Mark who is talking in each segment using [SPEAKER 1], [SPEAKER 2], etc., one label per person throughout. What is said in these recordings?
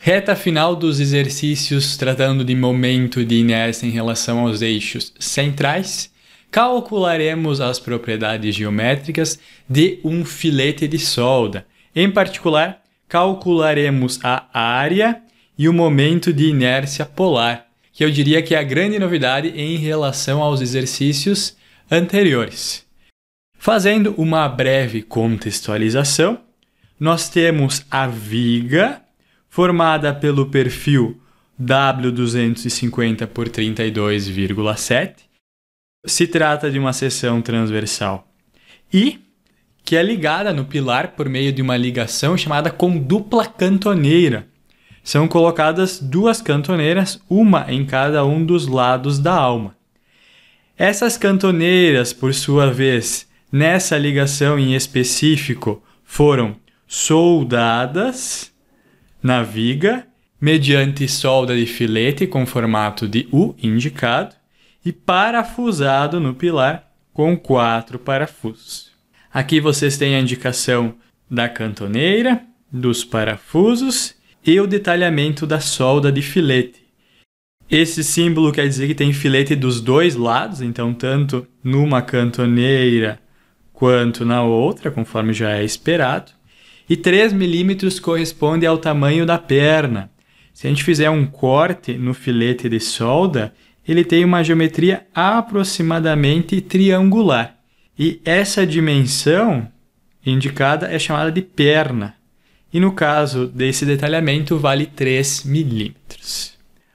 [SPEAKER 1] Reta final dos exercícios tratando de momento de inércia em relação aos eixos centrais, calcularemos as propriedades geométricas de um filete de solda. Em particular, calcularemos a área e o momento de inércia polar, que eu diria que é a grande novidade em relação aos exercícios anteriores. Fazendo uma breve contextualização, nós temos a viga formada pelo perfil W250 por 32,7. Se trata de uma seção transversal e que é ligada no pilar por meio de uma ligação chamada com dupla cantoneira. São colocadas duas cantoneiras, uma em cada um dos lados da alma. Essas cantoneiras, por sua vez, nessa ligação em específico, foram soldadas na viga, mediante solda de filete com formato de U indicado e parafusado no pilar com 4 parafusos. Aqui vocês têm a indicação da cantoneira, dos parafusos e o detalhamento da solda de filete. Esse símbolo quer dizer que tem filete dos dois lados, então tanto numa cantoneira quanto na outra, conforme já é esperado. E 3 milímetros corresponde ao tamanho da perna. Se a gente fizer um corte no filete de solda, ele tem uma geometria aproximadamente triangular. E essa dimensão indicada é chamada de perna. E no caso desse detalhamento, vale 3 milímetros.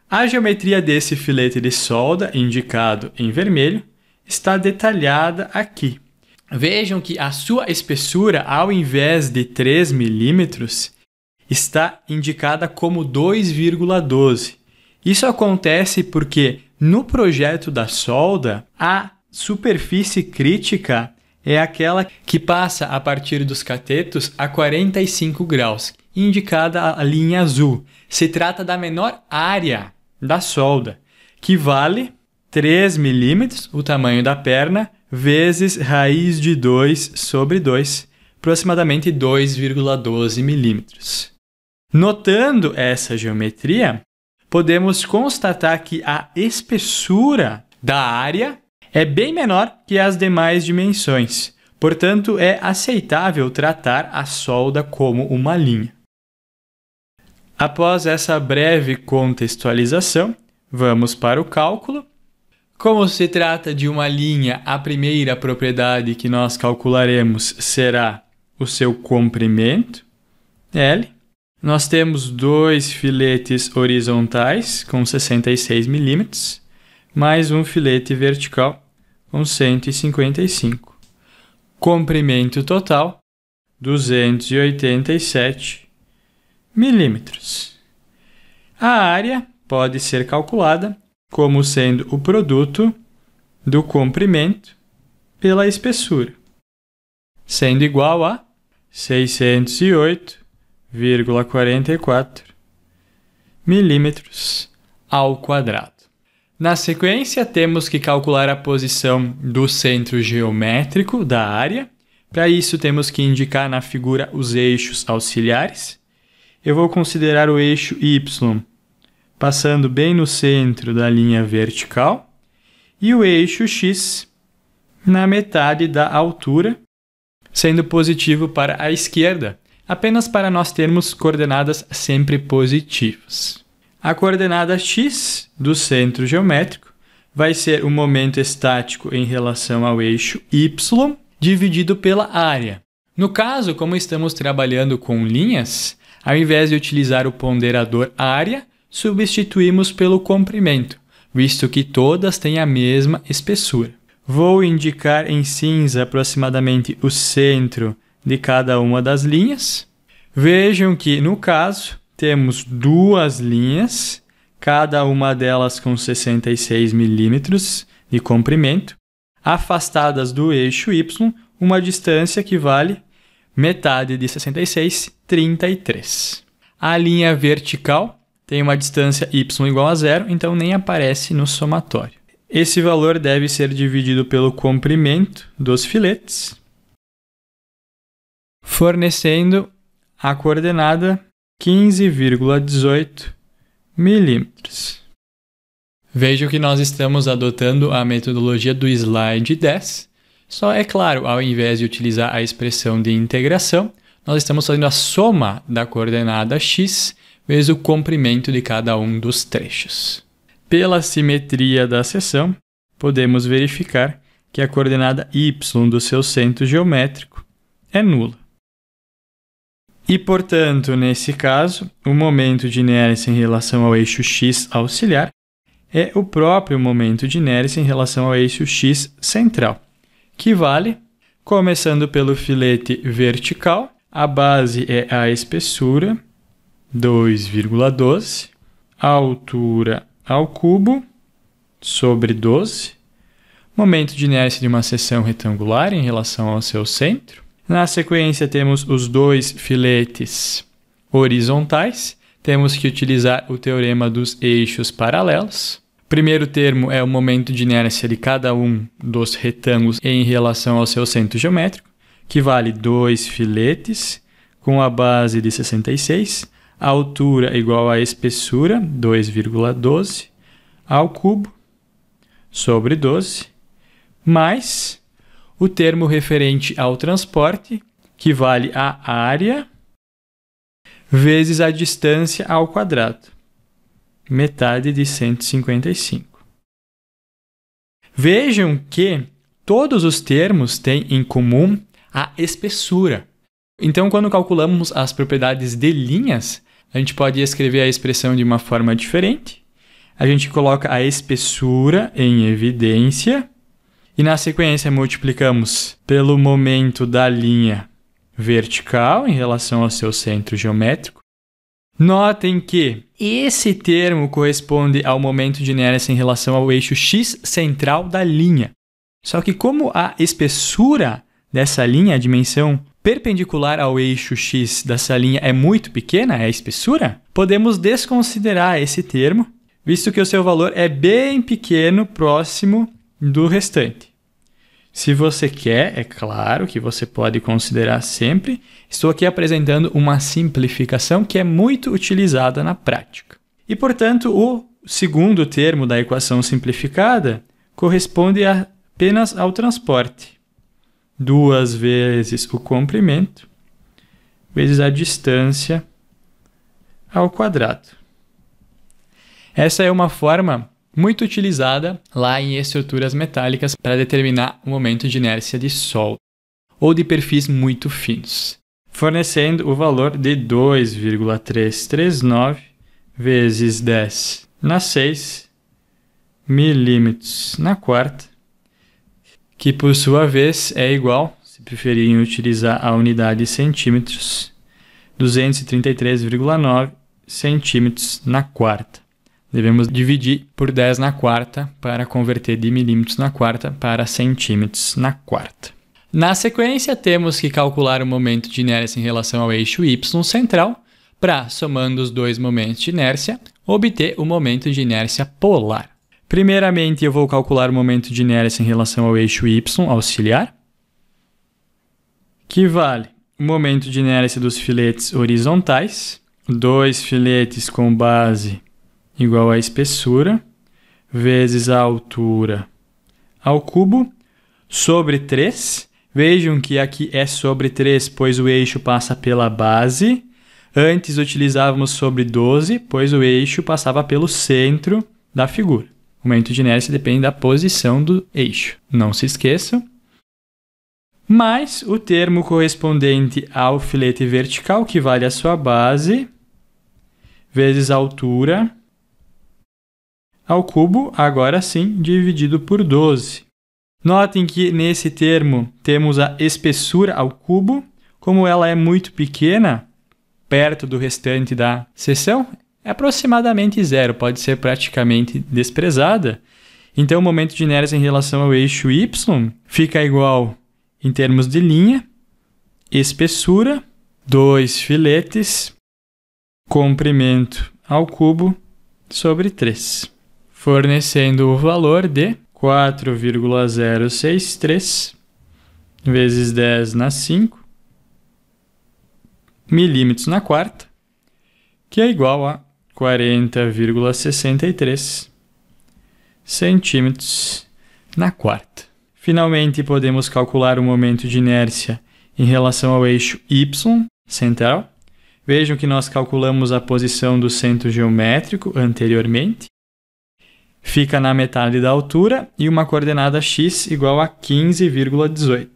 [SPEAKER 1] A geometria desse filete de solda, indicado em vermelho, está detalhada aqui. Vejam que a sua espessura, ao invés de 3 milímetros, está indicada como 2,12. Isso acontece porque no projeto da solda, a superfície crítica é aquela que passa a partir dos catetos a 45 graus, indicada a linha azul. Se trata da menor área da solda, que vale 3 milímetros, o tamanho da perna, vezes raiz de 2 sobre 2, aproximadamente 2,12 milímetros. Notando essa geometria, podemos constatar que a espessura da área é bem menor que as demais dimensões. Portanto, é aceitável tratar a solda como uma linha. Após essa breve contextualização, vamos para o cálculo. Como se trata de uma linha, a primeira propriedade que nós calcularemos será o seu comprimento, L. Nós temos 2 filetes horizontais com 66 milímetros, mais um filete vertical com 155. Comprimento total, 287 milímetros. A área pode ser calculada como sendo o produto do comprimento pela espessura, sendo igual a 608,44 milímetros ao quadrado. Na sequência, temos que calcular a posição do centro geométrico da área. Para isso, temos que indicar na figura os eixos auxiliares. Eu vou considerar o eixo Y passando bem no centro da linha vertical, e o eixo X na metade da altura, sendo positivo para a esquerda, apenas para nós termos coordenadas sempre positivas. A coordenada X do centro geométrico vai ser o momento estático em relação ao eixo Y, dividido pela área. No caso, como estamos trabalhando com linhas, ao invés de utilizar o ponderador área, substituímos pelo comprimento, visto que todas têm a mesma espessura. Vou indicar em cinza aproximadamente o centro de cada uma das linhas. Vejam que, no caso, temos duas linhas, cada uma delas com 66 milímetros de comprimento, afastadas do eixo Y, uma distância que vale metade de 66, 33. A linha vertical tem uma distância y igual a 0, então nem aparece no somatório. Esse valor deve ser dividido pelo comprimento dos filetes, fornecendo a coordenada 15,18 milímetros. Vejo que nós estamos adotando a metodologia do slide 10. Só é claro, ao invés de utilizar a expressão de integração, nós estamos fazendo a soma da coordenada x vezes o comprimento de cada um dos trechos. Pela simetria da seção, podemos verificar que a coordenada y do seu centro geométrico é nula. E, portanto, nesse caso, o momento de inércia em relação ao eixo x auxiliar é o próprio momento de inércia em relação ao eixo x central, que vale, começando pelo filete vertical, a base é a espessura, 2,12, a altura ao cubo, sobre 12, momento de inércia de uma seção retangular em relação ao seu centro. Na sequência, temos os dois filetes horizontais. Temos que utilizar o teorema dos eixos paralelos. O primeiro termo é o momento de inércia de cada um dos retângulos em relação ao seu centro geométrico, que vale 2 filetes, com a base de 66, a altura igual à espessura, 2,12, ao cubo, sobre 12, mais o termo referente ao transporte, que vale a área vezes a distância ao quadrado, metade de 155. Vejam que todos os termos têm em comum a espessura. Então, quando calculamos as propriedades de linhas, a gente pode escrever a expressão de uma forma diferente. A gente coloca a espessura em evidência e, na sequência, multiplicamos pelo momento da linha vertical em relação ao seu centro geométrico. Notem que esse termo corresponde ao momento de inércia em relação ao eixo x central da linha. Só que como a espessura dessa linha, a dimensão perpendicular ao eixo x dessa linha é muito pequena, é a espessura, podemos desconsiderar esse termo, visto que o seu valor é bem pequeno, próximo do restante. Se você quer, é claro que você pode considerar sempre. Estou aqui apresentando uma simplificação que é muito utilizada na prática. E, portanto, o segundo termo da equação simplificada corresponde apenas ao transporte. 2 vezes o comprimento vezes a distância ao quadrado. Essa é uma forma muito utilizada lá em estruturas metálicas para determinar o momento de inércia de solda ou de perfis muito finos, fornecendo o valor de 2,339 vezes 10 na 6 milímetros na quarta, que por sua vez é igual, se preferirem utilizar a unidade centímetros, 233,9 centímetros na quarta. Devemos dividir por 10 na quarta para converter de milímetros na quarta para centímetros na quarta. Na sequência, temos que calcular o momento de inércia em relação ao eixo y central para, somando os dois momentos de inércia, obter o momento de inércia polar. Primeiramente, eu vou calcular o momento de inércia em relação ao eixo y auxiliar, que vale o momento de inércia dos filetes horizontais, 2 filetes com base igual à espessura, vezes a altura ao cubo, sobre 3. Vejam que aqui é sobre 3, pois o eixo passa pela base. Antes utilizávamos sobre 12, pois o eixo passava pelo centro da figura. O momento de inércia depende da posição do eixo. Não se esqueçam. Mais o termo correspondente ao filete vertical, que vale a sua base, vezes a altura ao cubo, agora sim, dividido por 12. Notem que nesse termo temos a espessura ao cubo. Como ela é muito pequena, perto do restante da seção, é aproximadamente zero, pode ser praticamente desprezada. Então, o momento de inércia em relação ao eixo y fica igual, em termos de linha, espessura, 2 filetes, comprimento ao cubo, sobre 3. Fornecendo o valor de 4,063 vezes 10 na 5 milímetros na quarta, que é igual a 40,63 centímetros na quarta. Finalmente, podemos calcular o momento de inércia em relação ao eixo Y central. Vejam que nós calculamos a posição do centro geométrico anteriormente. Fica na metade da altura e uma coordenada x igual a 15,18.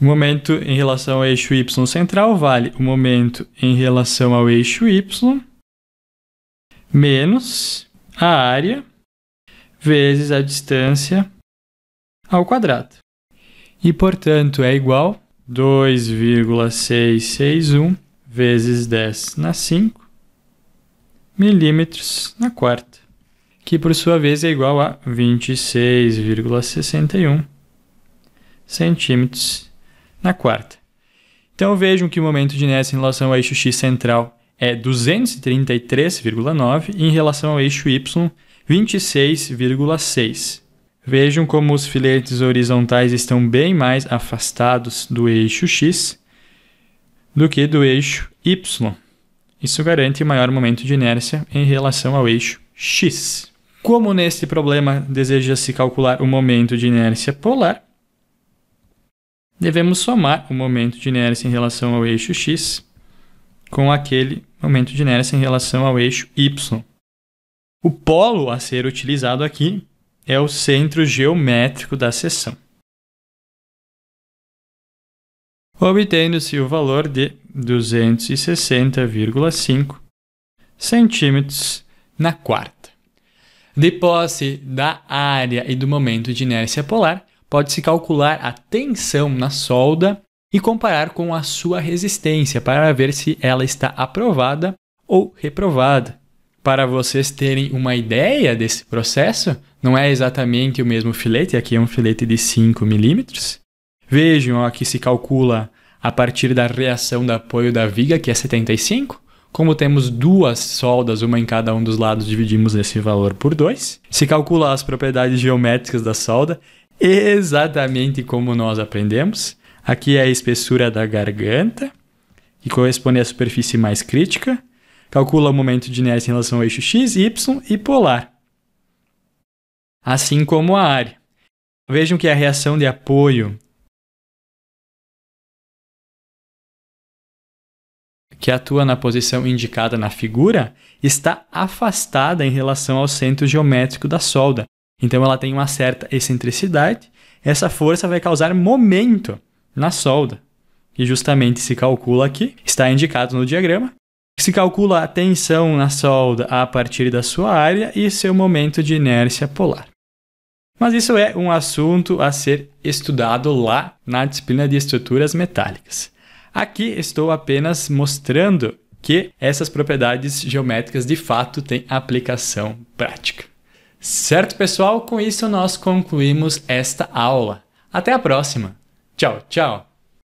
[SPEAKER 1] O momento em relação ao eixo Y central vale o momento em relação ao eixo Y menos a área vezes a distância ao quadrado. E, portanto, é igual a 2,661 vezes 10 na 5 milímetros na quarta, que por sua vez é igual a 26,61 centímetros na quarta. Então vejam que o momento de inércia em relação ao eixo x central é 233,9 e em relação ao eixo y 26,6. Vejam como os filetes horizontais estão bem mais afastados do eixo x do que do eixo y. Isso garante maior momento de inércia em relação ao eixo x. Como neste problema deseja-se calcular o momento de inércia polar, devemos somar o momento de inércia em relação ao eixo x com aquele momento de inércia em relação ao eixo y. O polo a ser utilizado aqui é o centro geométrico da seção. Obtendo-se o valor de 260,5 centímetros na quarta. De posse da área e do momento de inércia polar, pode-se calcular a tensão na solda e comparar com a sua resistência para ver se ela está aprovada ou reprovada. Para vocês terem uma ideia desse processo, não é exatamente o mesmo filete, aqui é um filete de 5 milímetros. Vejam, aqui se calcula a partir da reação de apoio da viga, que é 75. Como temos duas soldas, uma em cada um dos lados, dividimos esse valor por 2. Se calcula as propriedades geométricas da solda, exatamente como nós aprendemos. Aqui é a espessura da garganta, que corresponde à superfície mais crítica. Calcula o momento de inércia em relação ao eixo x, y e polar, assim como a área. Vejam que a reação de apoio que atua na posição indicada na figura está afastada em relação ao centro geométrico da solda. Então ela tem uma certa excentricidade. Essa força vai causar momento na solda, que justamente se calcula aqui, está indicado no diagrama. Se calcula a tensão na solda a partir da sua área e seu momento de inércia polar. Mas isso é um assunto a ser estudado lá na disciplina de estruturas metálicas. Aqui estou apenas mostrando que essas propriedades geométricas de fato têm aplicação prática. Certo, pessoal? Com isso nós concluímos esta aula. Até a próxima. Tchau, tchau!